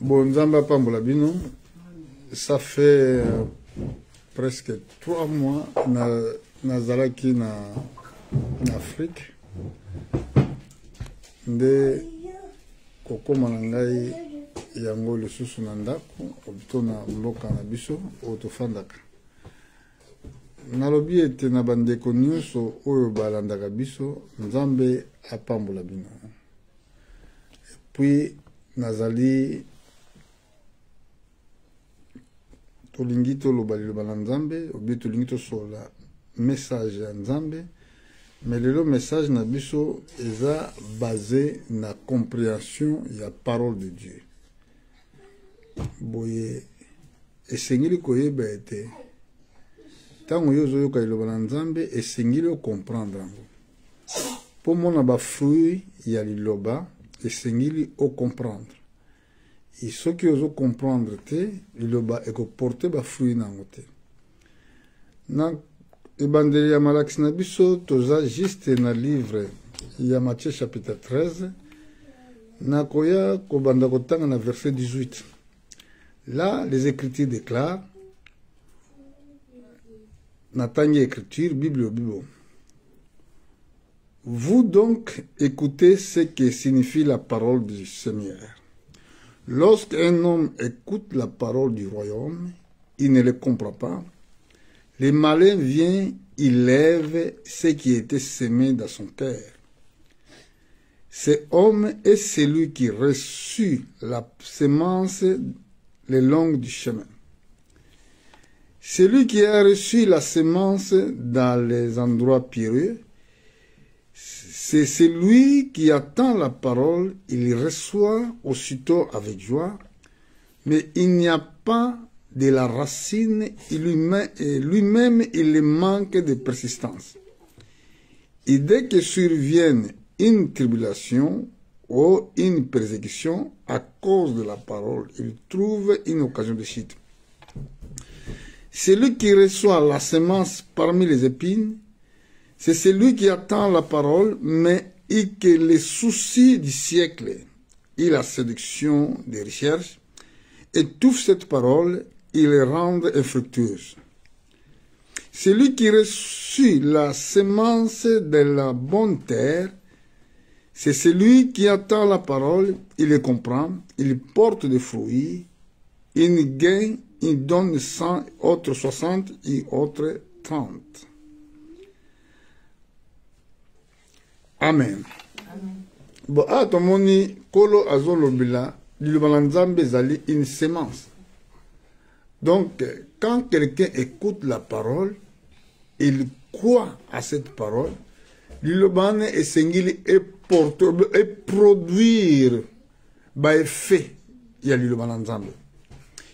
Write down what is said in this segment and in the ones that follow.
Bon, Nzamba Pambola Bino, ça fait presque 3 mois nazalaki na Afrique. Nde kokoma na ngai yango lisusu na ndako obito na mboka na biso otofandaka. Nalobi ete na bandeko nyonso oyo balandaka biso Nzambe apambola bino. Puis nazali tolingi toloba liloba na Nzambe obi tolingi tosola message ya Nzambe. Mais le message na biso eza basé na compréhension ya parole de Dieu. Boye esengeli koyeba ete tango yozo yoka liloba na Nzambe esengeli o comprendre yango. Po mona ba fruit ya liloba esengeli o comprendre. Et ce qui ozo comprendre te liloba eko porter ba fruit nango te. Na Ebandeli ya Malaki na biso toza juste na livre ya Matthieu chapitre 13 na koya kobanda kotanga na verset 18. Là, les Écritures déclarent, Natangi Écriture, Bible. Vous donc écoutez ce que signifie la parole du Seigneur. Lorsqu'un homme écoute la parole du royaume, il ne le comprend pas. Le malin vient, il lève ce qui était semé dans son cœur. Cet homme est celui qui reçut la semence le long du chemin. Celui qui a reçu la semence dans les endroits pierreux, c'est celui qui attend la parole, il reçoit aussitôt avec joie, mais il n'y a pas de la racine, lui-même il manque de persistance. Et dès que survienne une tribulation ou une persécution à cause de la parole, il trouve une occasion de chute. Celui qui reçoit la semence parmi les épines, c'est celui qui attend la parole, mais et que les soucis du siècle et la séduction des recherches étouffent cette parole et les rendent infructueuses. Celui qui reçut la semence de la bonne terre, c'est celui qui attend la parole, il les comprend, il porte des fruits, il gagne, il donne 100, autres 60 et autres 30. Amen. Bon, à ton moni, kolo azolobila, liloba Nzambe zali une semence. Donc, quand quelqu'un écoute la parole, il croit à cette parole, l'ilobane est sengili et porter et produire ba effet ya l'ilobane Nzambe.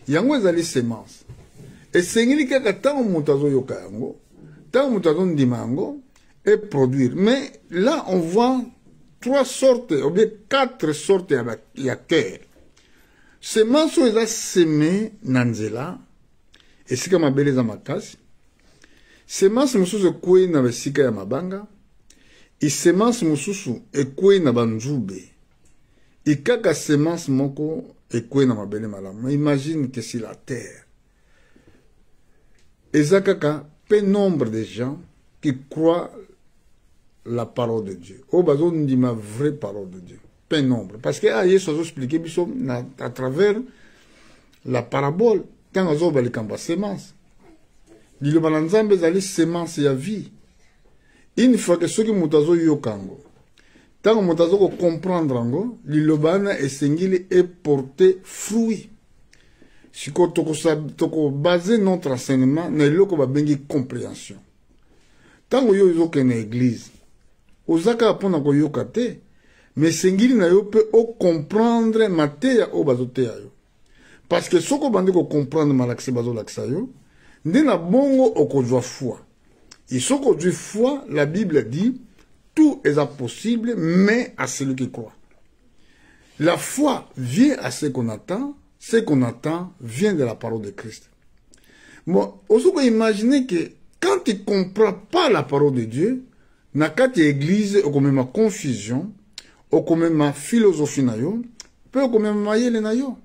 Yango ezali semence. Et sengili kaka tango mutazo yoka yango, tango mutazo ndima yango et produire. Mais là on voit 3 sortes, ou bien 4 sortes ya cœur. Semence eza semé nanzela esika mabele za makasi. Semence mususu ekwe na besika ya mabanga. I semence mususu ekwe na banzube. I kaka semence moko ekwe na mabele malamu. Imagine que si la terre. Eza kaka peu nombre de gens qui croient la parole de Dieu. O bazo ndima vraie parole de Dieu. Peu nombre. Parce que Yesu a expliqué à travers la parabole quand on a dit qu'il semence. Liloba na Nzambe ezali semence ya vie. Une fois que ceux qui mutazo yokango, tant mutazo ko comprendre ngo, liloba na esengili et porter fruit. Siko toko baser notre enseignement na loko ba bengi compréhension. Tango yo yoke na église, ozaka apona ko yokate, mais sengili na yo pe o comprendre mateya o bazoteya yo. Parce que soko bande ko comprendre malakse bazo laksa yo, ndena bongo okozwa foi. Et ce qu'aujourd'hui foi, la Bible dit, tout est possible, mais à celui qui croit. La foi vient à ce qu'on attend vient de la parole de Christ. Bon, on peut imaginer que quand tu ne comprends pas la parole de Dieu, na kati église, ou comme ma confusion, ou comme ma philosophie na yo, peut comme ma yele na yo.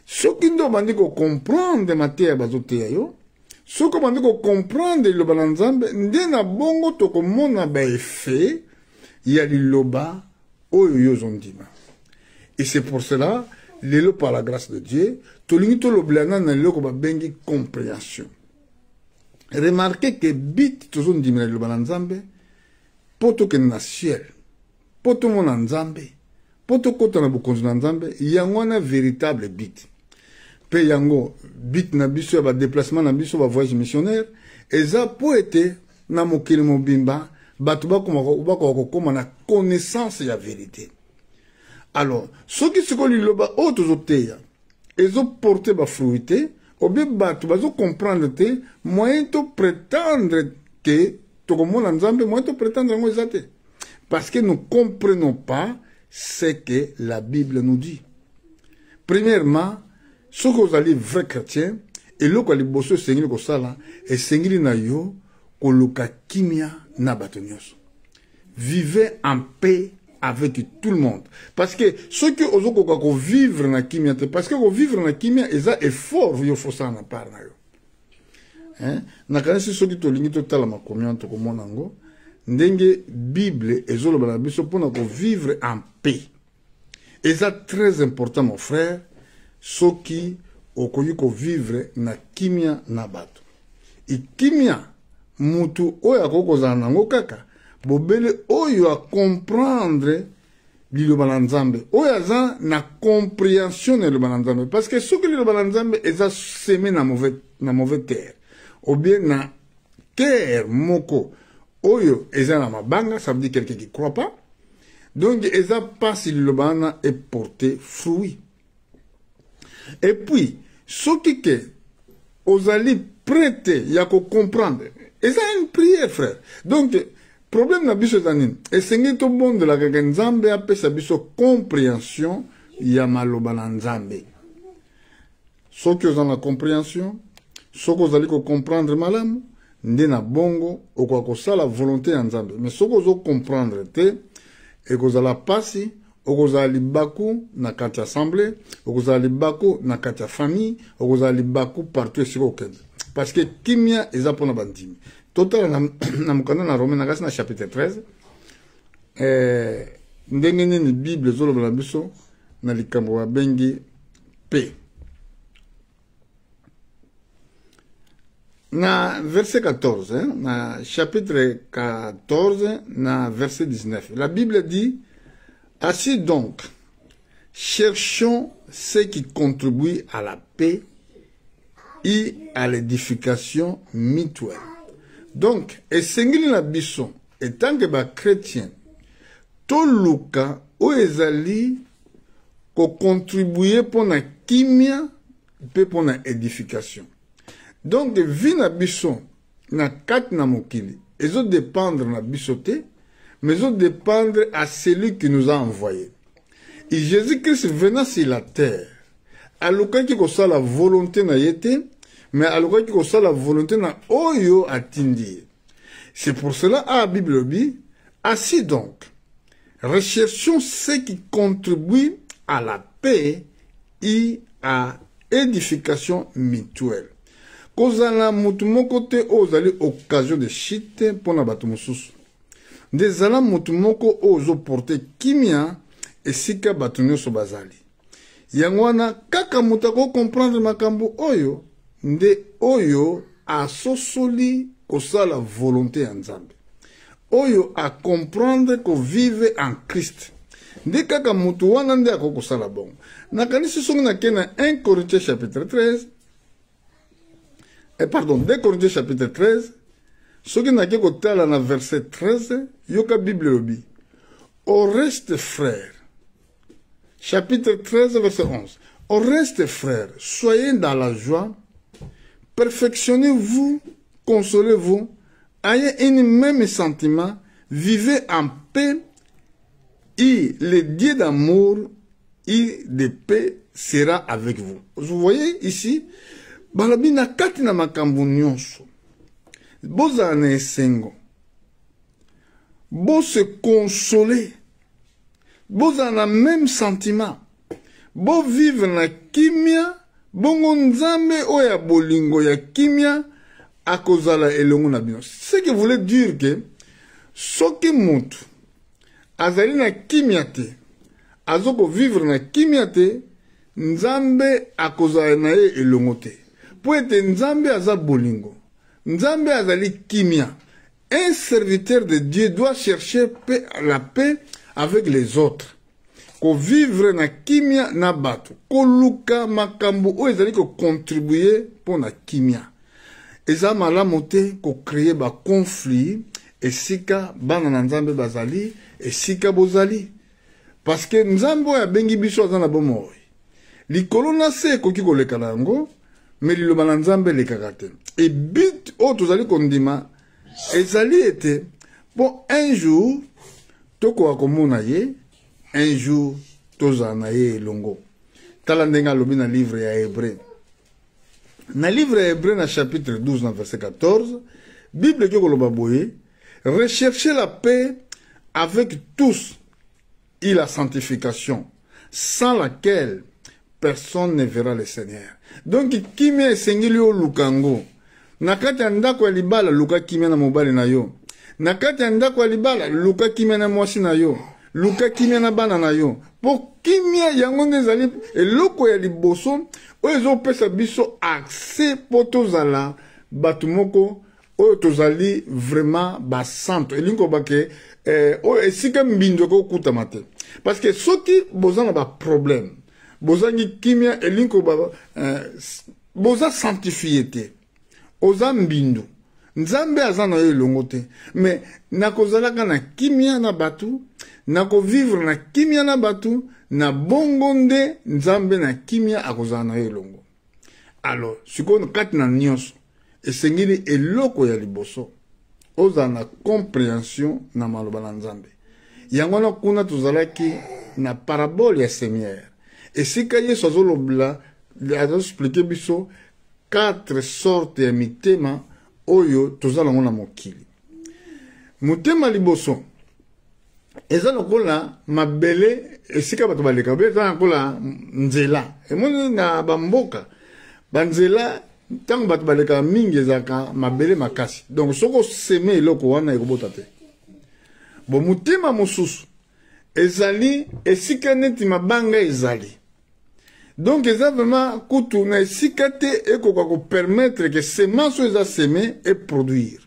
Ce qui nous demande de comprendre matière bazoteya yo, ce qui nous demande de comprendre le balanzambe, nde na bongo toko mona ba effet, ya liloba oyo yo zondima. Et c'est pour cela, lelo par la grâce de Dieu, tolingi to loblana na lelo ko ba bengi compréhension. Remarquez que bit to zondima na liloba nzambe, poto ke na ciel, poto mona nzambe, poto kota na bukonzi na nzambe, yango na véritable bit. Pe yango bit na biso ya ba déplacement na biso ba voyage missionnaire, eza po ete na mokili mobimba, bato bakoma na connaissance ya vérité. Alors, ce qui se colle loba autozoteya, ezo porter ba fruité, obe bato bazo comprendre te, moyen to prétendre que to komona nzambe, moyen to prétendre ngo ezate. Parce que nous comprenons pas ce que la Bible nous dit. Premièrement, ce que vous allez vrai chrétien, et l'eau que bosso sengili ko sala, et sengili na yo, ko luka kimia na batonyos. Vivez en paix avec tout le monde. Parce que ceux qui osent ko vivre na kimia, parce que ko vivre na kimia, eza effort yo fosa na par na yo. Hein? Na kanisi ceux qui to lingi to tala ma communion to ko monango, ndenge Bible ezolo bana biso pona ko vivre en paix. Et ça très important mon frère, ceux qui okoyi ko vivre na kimia na bato. Et kimia mutu oyo akoko nango kaka bobele oyo a comprendre liloba na nzambe oyo aza na compréhension na liloba na nzambe parce que soki liloba na nzambe eza semé na mauvais terre ou bien na terre moko oyo eza na mabanga, ça veut dire quelqu'un qui croit pas, donc eza pas si liloba na est porté fruit. Et puis soki ke ozali prêté ya ko comprendre, et ça une prière frère. Donc problème na biso zanine esengi to bon de la nzambe apesa biso compréhension ya maloba na nzambe. Soki ozana la compréhension, soki ozali ko comprendre malamu, nde na bongo okwa kosala volonté ya nzambe. Mais soki ozo comprendre te ekozala pasi, okozala libaku na kati assemblée, okozala libaku na kati ya famille, okozala libaku partout esika okende. Parce que kimia eza pona bandimi. Total na mukanda na Romain na kasi na chapitre 13. Ndenge nini Bible zoloba na biso na likambo wa bengi paix. Na verset 14, hein, na chapitre 14, na verset 19. La Bible dit: ainsi donc, cherchons ce qui contribue à la paix et à l'édification mutuelle. Donc, esengili na biso, etant que ba chrétien, toluka o ezali ko contribuer pour na kimia pe pour na édification. Donc, vi na biso na kat na mokili, ezo dépendre na biso te, mais ezo dépendre à celui qui nous a envoyé. Et Jésus-Christ venant sur la terre, aluka ki ko sa la volonté na yete, mais aluka ki ko sa la volonté na oyo atindi. C'est pour cela, la Bible dit, ainsi donc, recherchons ce qui contribue à la paix et à édification mutuelle. Kozala mutu moko te ozali occasion de chite pona bato mosusu. Ndezala mutu moko ozo porter kimia esika bato nyonso bazali. Yango wana kaka mutu ako comprendre makambo oyo, nde oyo asosoli kosala volonté ya Nzambe. Oyo a comprendre ko vive en Christ. Nde kaka mutu wana nde ako kosala bongo. Nakanisi songo na kena 1 Corinthiens chapitre 13. Pardon, 2 Corinthiens chapitre 13. Soki na ke kotala na verset 13, yoka Bible lobi. Au reste frère. Chapitre 13 verset 11. Au reste frère, soyez dans la joie, perfectionnez-vous, consolez-vous, ayez un même sentiment, vivez en paix, et le Dieu d'amour et de paix sera avec vous. Vous voyez ici, balabi na kati na makambo nyonso, bozala na esengo, bo se consoler, bozala na même sentiment, bo vivre na kimia bongo nzambe oya bolingo ya kimia akozala elongo na bino. Ce qui voulait dire que soki mutu azali na kimia te azoko vivre na kimia te nzambe akozala na ye elongo te. Po ete nzambe aza bolingo, nzambe azali kimia. Un serviteur de Dieu doit chercher la paix avec les autres. Ko vivre na kimia na bato. Ko luka makambo o ezali ko contribuer pour na kimia. Eza malamu te ko créer ba conflit esika bana na nzambe bazali esika bozali. Parce que nzambe ya bengi biso aza na bomoi. Likolo na se koki koleka nango, mais liloba na nzambe lekaka te. Et but o tozali kondima ezali ete bon un jour toko akomona ye, un jour toza na ye elongo. Tala ndenge alobi na livre ya Hébreu. Na livre ya Hébreu na chapitre 12 na verset 14, Bible ki koloba boye, recherchez la paix avec tous et la sanctification, sans laquelle personne ne verra le Seigneur. Donc kimia esengeli o lukango. Nakati ya ndako ya libala luka kimia na mobali na yo. Nakati ya ndako ya libala luka kimia na mwasi na yo. Luka kimia na bana na yo. Po kimia yango nezali eloko ya liboso oyo ezopesa biso accès po tozala batu moko oyo tozali vraiment basanto. Elingo bake oyo esika mbindo ko kutama te. Parce que soki bozana ba problème, bozangi kimia elingo ba boza sanctifié te. Oza mbindu. Nzambe azana yo elongo te. Mais nakozalaka na kimia na batu, nako vivre na kimia na batu, na bongo nde nzambe na kimia akozala na yo elongo. Alors, sikoyo kati na nyonso, esengeli eloko ya liboso, oza na compréhension na maloba na nzambe. Yango na kuna tozalaki na parabole ya Seigneur. Esika Yesu azolobela, azosplike biso 4 sortes ya mitema oyo tozalango na mokili. Mutema liboso eza lokola mabele esika bato baleka be eza lokola nzela. Emoni na bamboka banzela ntango bato baleka mingi ezaka mabele makasi. Donc soko seme eloko wana ekobota te. Bo mutema mosusu ezali esika neti mabanga ezali. Donc, ils ont vraiment coûté na sikate et qu'on permettre que semence soit semée et produire.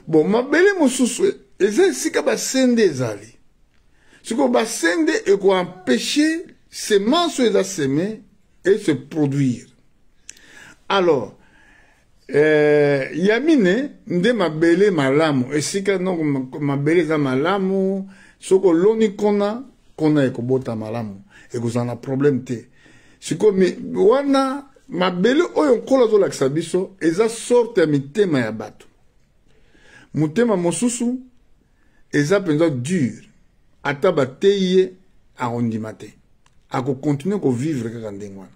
Bon, ma belle moussousou, ils ont sika ba sende ezali. Ce qu'on ba sende et qu'on empêcher semence soit semée et se produire. Alors, yamine nde ma belle malamu. Et sika non ma belle za malamu, soko loni kona ekobota malamu. Et vous en a problème te. C'est comme wana mabele oyo kola zo lakisa biso eza sorte ya mitema ya bato. Mutema mosusu eza penza dur. Ata bateye arondima te. Ako continuer ko vivre kaka ndenge wana.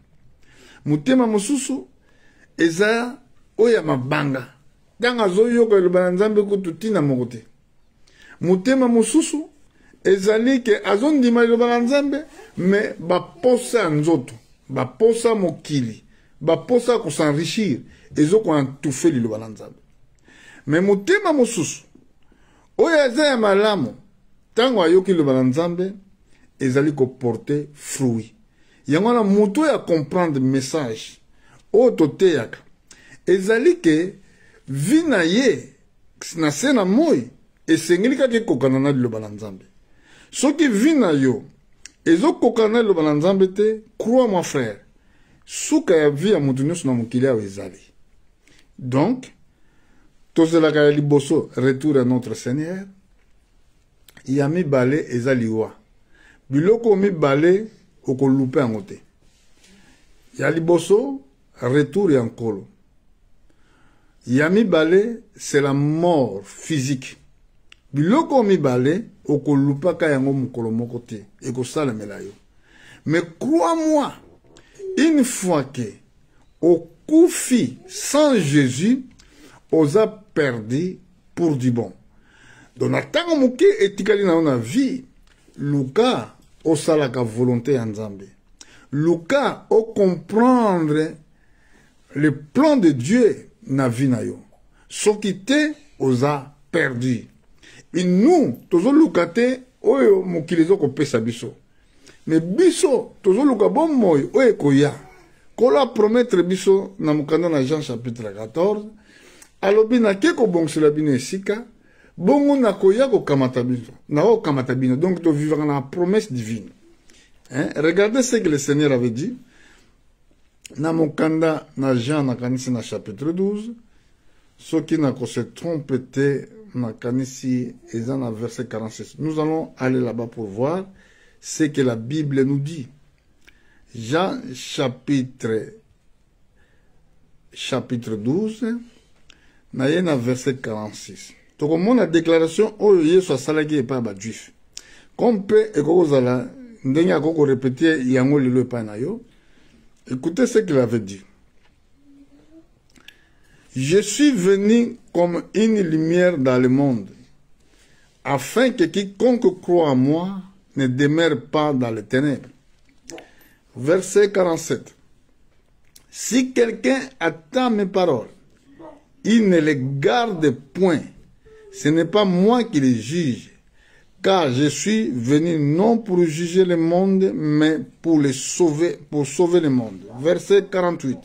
Mutema mosusu eza oya mabanga. Tanga zo yoka elobana nzambe kututina moko te. Mutema mosusu ezali ke azondima elobana nzambe me baposa nzoto, baposa mokili, baposa ko s'enrichir ezo ko antufe lilobana nzambe. Me mutema mosusu oyo eza ya malamu tango ayoki lilobana nzambe ezali ko porter fruit. Yango na muto ya comprendre message oyo toteyaka ezali ke vina ye na sena moi esengeli kaka ekokana na lilobana nzambe. Soki vina yo ezo kokana lilobana nzambe te, crois moi frère, suka ya vi ya mutu nyonso na mokili awa ezali. Donc tozelaka ya liboso retour à notre Seigneur. Ya mibale eza liwa. Biloko mibale okolupe yango te. Ya liboso retour ya nkolo. Ya mibale c'est la mort physique. Biloko mibale okolupaka yango mukolo moko te ekosalemela yo. Mais crois-moi, une fois que okufi sans Jésus, oza perdu pour du bon. Donc natango moke etikali na vie luka osalaka volonté ya Nzambe. Luka au comprendre le plan de Dieu na vie na yo. Ce qui te osa perdu. Et nous, toujours lukate oyo mokilizo ko pesa biso. Mais biso toujours luka bon moy oyo koya. Kola promettre biso na mukanda na Jean chapitre 14. Alobi na keko bongsela bino esika. Bongo na koya ko kamata biso. Na o kamata bino. Donc tu vivre dans la promesse divine. Hein? Regardez ce que le Seigneur avait dit. Na mukanda na Jean na kanisi na chapitre 12. Ce qui n'a pas se trompé na kanisi ezan na verset 46. Nous allons aller là-bas pour voir ce que la Bible nous dit. Jean chapitre 12 na verset 46. Donc on a déclaration oyo Yesu asalaki epa ba juif. Comme pe ekozala ndenge akoko répéter yango lelo epa na yo. Écoutez ce qu'il avait dit. Je suis venu comme une lumière dans le monde, afin que quiconque croit en moi ne demeure pas dans les ténèbres. Verset 47. Si quelqu'un attend mes paroles, il ne les garde point. Ce n'est pas moi qui les juge, car je suis venu non pour juger le monde, mais pour sauver le monde. Verset 48.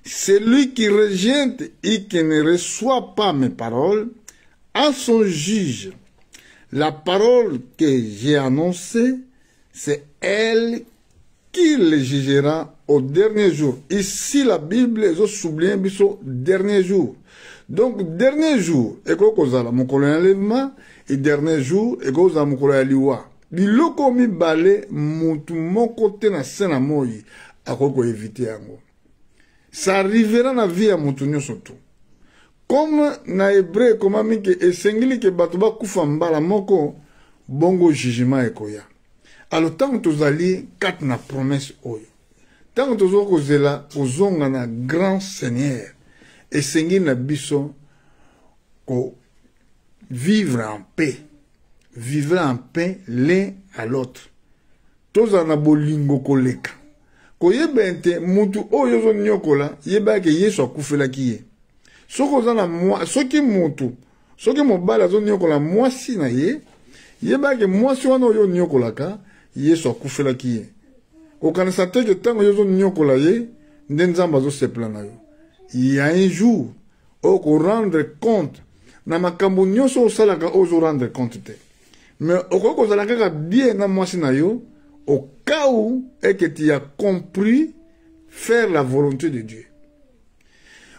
Celui qui rejette et qui ne reçoit pas mes paroles a son juge. La parole que j'ai annoncée, c'est elle qui le jugera au dernier jour. Ici, la Bible est soulignée au dernier jour. Donc, dernier jour, et kozala mokolo ya levement, et dernier jour, et kozala mokolo ya liwa. Biloko mi bale mutu moko te na sena moi akoko éviter yango. Ça arrivera dans la vie à Moutounio surtout. Comme na hébreu, comme ami que esengili que batuba kufa mbala moko bongo jugement ekoya. Alors tant que tu allez quatre na promesse oyo. Tant que tu ozela ozonga na grand Seigneur esengili na biso ko vivre en paix. Vivre en paix l'un à l'autre. Toza na bolingo koleka. Koyebente mutu oyo zo nyokola yeba ke Yesu akufela kiye. Soko zana moi soki mutu soki mobala zo nyokola mwasi na ye yeba ke mwasi wana oyo nyokola ka Yesu akufela kiye. Okanisa te ke tango yo zo nyokola ye ndenzamba zo sepla na yo. Il y a un jour au rendre compte na makambo nyonso osalaka ozo rendre compte te. Mais okoko zalaka bien na mwasi na yo au cas où est que tu as compris faire la volonté de Dieu.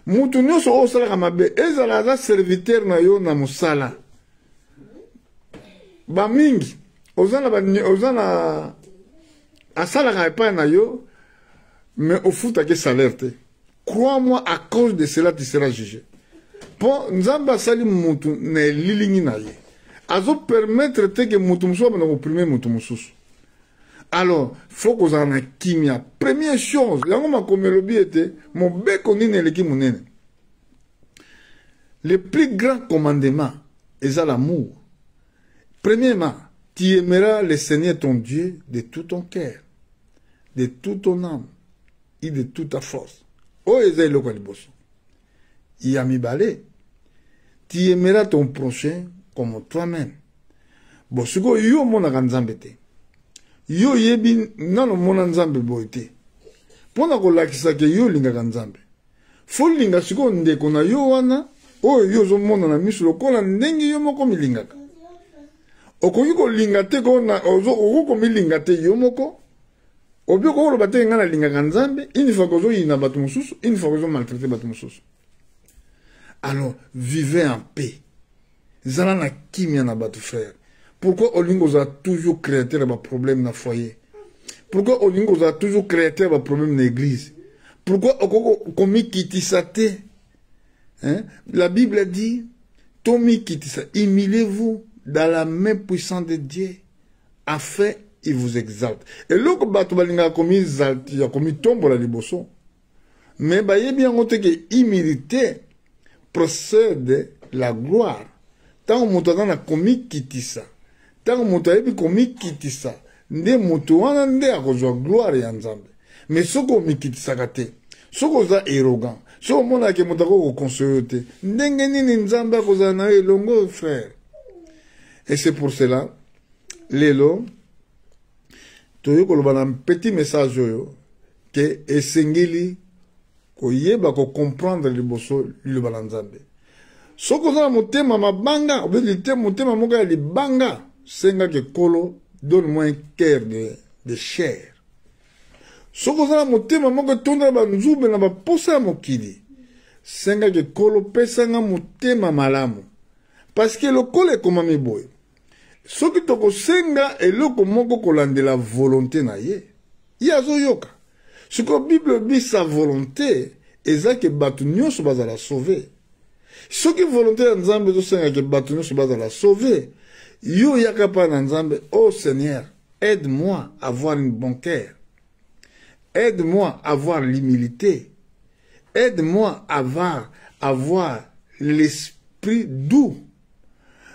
Mutu nyonso osalaka mabe ezala za serviteur na yo na musala. Ba mingi ozana asalaka epa na yo mais au futa ke salaire te. Crois-moi, à cause de cela tu seras jugé. Pour nzamba sali mutu ne lilingi na ye. Azo permettre te que mutu muso ba na opprimer mutu mususu. Alors, faut qu'on en ait kimia. Première chose, le plus grand commandement est à l'amour. Premièrement, tu aimeras le Seigneur ton Dieu de tout ton cœur, de toute ton âme et de toute ta force. Oh, tu aimeras ton prochain comme toi-même. Bon, ce que yo mon aganzambete. Yo yebi nano mona nzambe boite. Pona ko lakisa ke yo linga nzambe. Fo linga siko ndeko na yo wana, o yo zo mona na misu lokola ndenge yo moko milingaka. Okoki ko linga te ko na ozo ko milinga te yo moko. Obyo ko lo bate ngana linga nzambe, une fois ko zo ina batu mususu, une fois ko zo maltraiter batu mususu. Alors, vivez en paix. Zala na kimia na batu frère. Pourquoi Olingo a toujours créé des problèmes dans le foyer? Pourquoi Olingo a toujours créé des problèmes dans l'église? Pourquoi Okomi Kitisate? La Bible dit, Tomi Kitisa, humiliez-vous dans la main puissante de Dieu, afin qu'il vous exalte. Et là, Batubalinga a commis exalte, il a commis tombe la liboso. Mais il y a bien montré que l'humilité procède la gloire. Tant que nous avons commis Kitisa, tant que nous avons commis Kitisa, nde moto wana nde akozwa gloire ya nzambe. Mais soko mikitisaka te, soko oza arrogant, soko omonaka moto akokonsole te, ndenge nini nzambe akozala na yo elongo frère. Et c'est pour cela, lelo, toyo koloba na petit message oyo, que esengeli koyeba ko comprendre liboso liloba na nzambe. Soko oza na motema mabanga, obeli motema moko ya libanga, senga ke kolo, donne-moi un cœur de chair. Soko oza na motema moko tonda ba nzube na ba posa mokili, senga ke kolo pesanga motema malamu. Parce que le kolo ekomami boye. Soki toko senga eloko moko kolandela volonté na ye. Yazo yoka. Siko Bible bi sa volonté, eza ke batu nyonso bazala sauver. Soki volonté ya nzambe zo senga ke batu nyonso bazala sauver, yo yaka pa na nzambe, oh Seigneur, aide-moi à avoir une bonne cœur. Aide-moi à avoir l'humilité. Aide-moi à avoir l'esprit doux.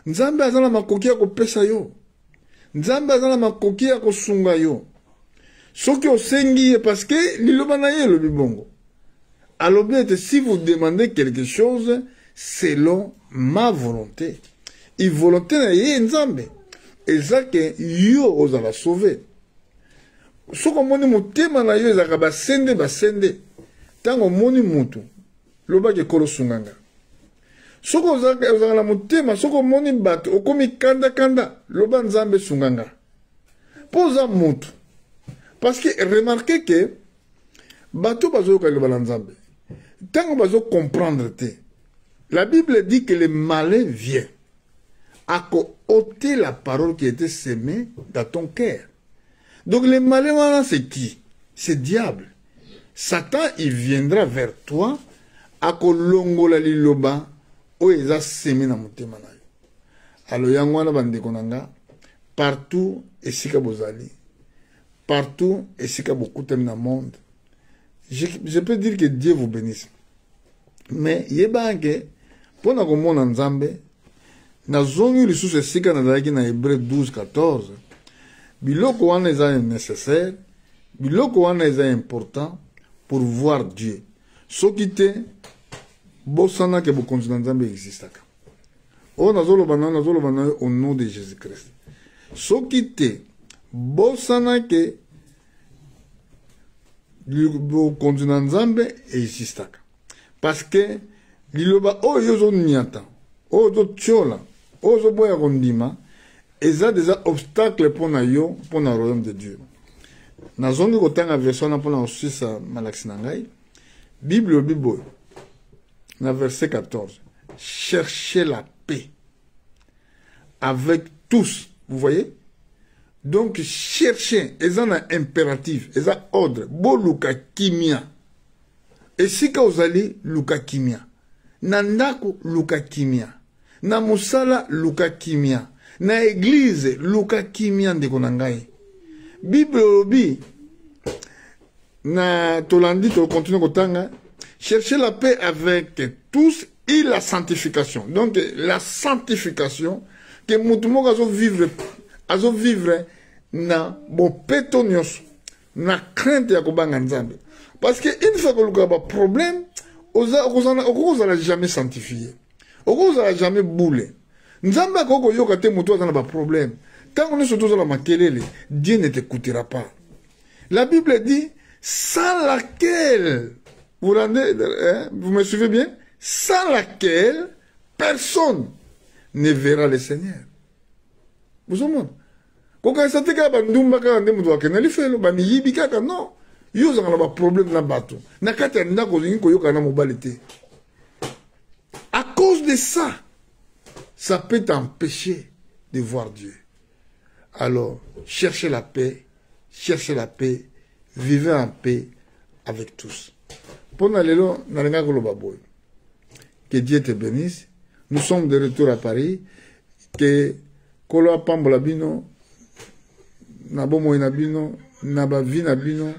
Nzambe azala makoki ya kopesa yo. Nzambe azala makoki ya kosunga yo. Soki osengi ye parce que liloba na ye lobi bongo. Alors bien, si vous demandez quelque chose selon ma volonté, et volonté na ye nzambe, eza ke yo ozala sauver. Soko moni motema na yo ezaka basende. Tango moni mutu, loba ke kolo sunganga. Soko ozaka na motema, soko moni bato, okomi kanda, loba nzambe sunganga. Poza mutu. Parce que remarquez que bato bazo yoka loba na nzambe. Tango bazo comprendre te. La Bible dit que le malin vient à ôter la parole qui était semée dans ton cœur. Donc le malin, c'est qui? C'est diable. Satan, il viendra vers toi à kolongola liloba o eza semé na motema na yo. Alors yango wana bandeko nanga, partout esika bozali, partout esika bokutami na monde, je peux dire que Dieu vous bénisse. Mais yebange pona komona nzambe na zongi lisusu esika nazalaki na Hébreu 12-14, biloko wana eza nécessaire, biloko wana eza important pour voir Dieu. Soki te bosana ke bokonzi na nzambe existaka. O nazoloba na au nom de Jésus-Christ. Soki te bosana ke bokonzi na nzambe existaka. Parce que liloba oyo zo nyata, oyo tchola, oyo boya kondima, eza déjà obstacle pour na yo, pour na royaume de Dieu. Na zongi kotanga version na pona osisa malaksi na ngai, Bible Bible, na verset 14, cherchez la paix avec tous, vous voyez? Donc cherchez, eza na impératif, eza ordre, bo luka kimia. Et si ka ozali luka kimia, na ndako luka kimia, na musala luka kimia, na église luka kimia ndeko na ngai. Bible obi na tolandi to continue kotanga, chercher la paix avec tous et la sanctification. Donc la sanctification que mutu moko azo vivre na bo peto nyonso, na crainte ya kobanga nzambe. Parce que une fois que le gars a un problème, on n'a jamais sanctifié. On n'a jamais boulé. Nzamba koko yoka te mutu a un problème. Tant qu'on est surtout dans la makelele, Dieu ne t'écoutera pas. La Bible dit, sans laquelle, vous me suivez bien, sans laquelle personne ne verra le Seigneur. Vous avez vu? Quand on s'est dit que bandumba ka ndemu to akeneli felo, ba miyibika ka non. Yo zanga ba problème na bato. Na kati ndako zingi ko yoka na mobali te. À cause de ça, ça peut t'empêcher de voir Dieu. Alors, cherchez la paix, vivez en paix avec tous. Pendant les longs, que Dieu te bénisse. Nous sommes de retour à Paris. Que Kolo Pambola Bino, Nabomo Inabino, Nabavina Bino,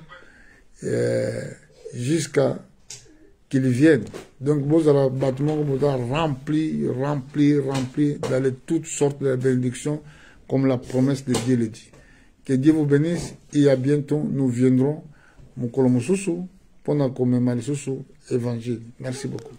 jusqu'à qu'ils viennent. Donc, vous avez un bâtiment rempli dans toutes sortes de bénédictions, comme la promesse de Dieu le dit. Que Dieu vous bénisse et à bientôt. Nous viendrons, mon Kolomosusu, pour nous commémorer l'évangile. Merci beaucoup.